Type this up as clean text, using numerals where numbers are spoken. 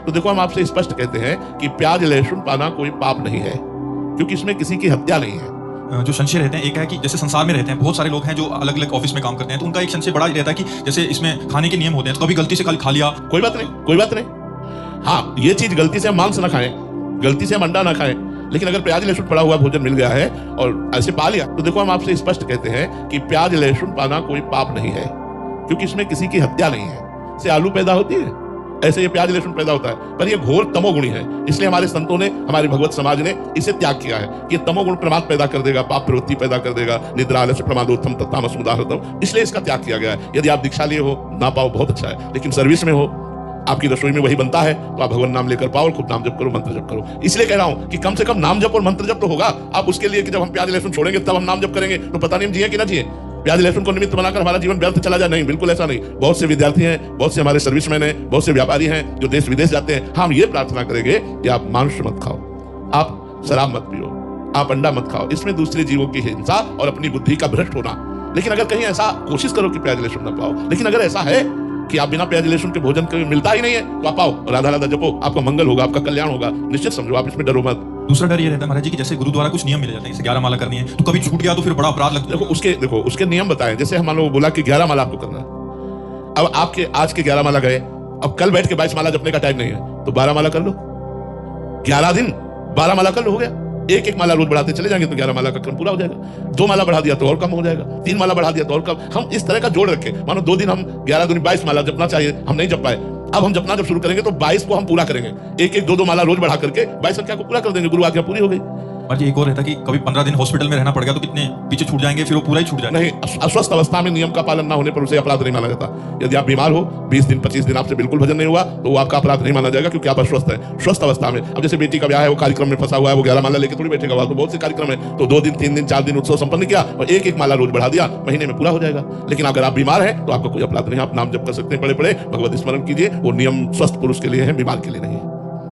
तो देखो हम आपसे स्पष्ट कहते हैं कि प्याज लहसुन पाना कोई पाप नहीं है, क्योंकि इसमें किसी की हत्या नहीं है। जो संशय रहते हैं, एक है कि जैसे संसार में रहते हैं बहुत सारे लोग हैं जो अलग अलग ऑफिस में काम करते हैं, तो उनका एक संशय बड़ा रहता है कि जैसे इसमें खाने के नियम होते हैं, तो कभी गलती से खा लिया। कोई बात नहीं, कोई बात नहीं। हाँ, ये चीज गलती से हम मांस ना खाएं, गलती से हम अंडा ना खाएं, लेकिन अगर प्याज लहसुन पड़ा हुआ भोजन मिल गया है और ऐसे पा लिया, तो देखो हम आपसे स्पष्ट कहते हैं कि प्याज लहसुन पाना कोई पाप नहीं है, क्योंकि इसमें किसी की हत्या नहीं है। से आलू पैदा होती है, ऐसे ये प्याज लहसुन पैदा होता है, पर ये घोर तमोगुणी है। इसलिए हमारे संतों ने, हमारे भगवत समाज ने इसे त्याग किया है कि तमोगुण प्रमाद पैदा कर देगा, पाप प्रवृत्ति पैदा कर देगा, निद्रा आलस्य प्रमादोत्थम तत्तामस उदाहृतम, इसलिए इसका त्याग किया गया है। यदि आप दीक्षा लिए हो, ना पाओ बहुत अच्छा है, लेकिन सर्विस में हो, आपकी रसोई में वही बनता है, तो आप भगवान नाम लेकर पाओ और खूब नाम जप करो, मंत्र जप करो। इसलिए कह रहा हूं कि कम से कम नाम जप और मंत्र जप तो होगा। आप उसके लिए कि जब हम प्याज लहसुन छोड़ेंगे तब हम नाम जप करेंगे, तो पता नहीं हम जिए कि ना जिए, प्याज लहसुन को निमित्त बनाकर हमारा जीवन व्यर्थ चला जाए, नहीं, बिल्कुल ऐसा नहीं। बहुत से विद्यार्थी हैं, बहुत से हमारे सर्विसमैन हैं, बहुत से व्यापारी हैं जो देश विदेश जाते हैं। हम ये प्रार्थना करेंगे कि आप मांस मत खाओ, आप शराब मत पियो, आप अंडा मत खाओ, इसमें दूसरे जीवों की हिंसा और अपनी बुद्धि का भ्रष्ट होना। लेकिन अगर कहीं ऐसा कोशिश करो कि प्याज लहसुन न पाओ, लेकिन अगर ऐसा है कि आप बिना प्याज लहसुन के भोजन कभी मिलता ही नहीं है, तो आप आओ, राधा राधा जपो, आपका मंगल होगा, आपका कल्याण होगा, निश्चित समझो, आप इसमें डरो मत। दूसरा डर ये रहता है महाराज जी कि जैसे गुरु द्वारा कुछ नियम मिले जाते हैं, जैसे 11 माला करनी है, तो कभी छूट गया तो फिर बड़ा अपराध लगता है। देखो उसके नियम बताएं। जैसे हम लोग बोला कि 11 माला आपको करना है, अब आपके आज के 11 माला गए, अब कल बैठ के 22 माला जपने का टाइम नहीं है, तो 12 माला कर लो, 11 दिन 12 माला कर लो, हो गया। एक एक माला रोज बढ़ाते चले जाएंगे तो 11 माला का क्रम पूरा हो जाएगा। 2 माला बढ़ा दिया तो और कम हो जाएगा, 3 माला बढ़ा दिया तो और कम। हम इस तरह का जोड़ रखे, मानो 2 दिन हम 11 दूनी 22 माला जपना चाहिए, हम नहीं जप पाए, अब हम जपना जब शुरू करेंगे तो 22 को हम पूरा करेंगे, एक एक 2-2 माला रोज बढ़ा करके 22 संख्या को पूरा कर देंगे, गुरु आज्ञा पूरी हो गई। और ये एक और रहता है कि कभी 15 दिन हॉस्पिटल में रहना पड़ गया तो कितने पीछे छूट जाएंगे, फिर वो पूरा ही छूट जाएगा। नहीं, अस्वस्थ अवस्था में नियम का पालन ना होने पर उसे अपराध नहीं माना जाता। यदि आप बीमार हो, 20 दिन 25 दिन आपसे बिल्कुल भजन नहीं हुआ, तो वो आपका अपराध नहीं माना जाएगा, क्योंकि आप अस्वस्थ हैं। स्वस्थ अवस्था में, अब जैसे बेटी का ब्याह है, वो कार्यक्रम में फंसा हुआ है, वो 11 माला लेके थोड़ी बैठेगा, वहां तो बहुत से कार्यक्रम है, तो 2 दिन 3 दिन 4 दिन उत्सव संपन्न किया और एक एक माला रोज बढ़ा दिया, महीने में पूरा हो जाएगा। लेकिन अगर आप बीमार हैं तो आपका कोई अपराध नहीं, आप नाम जप कर सकते हैं, पड़े पड़े भगवत स्मरण कीजिए। वो नियम स्वस्थ पुरुष के लिए है, बीमार के लिए नहीं है।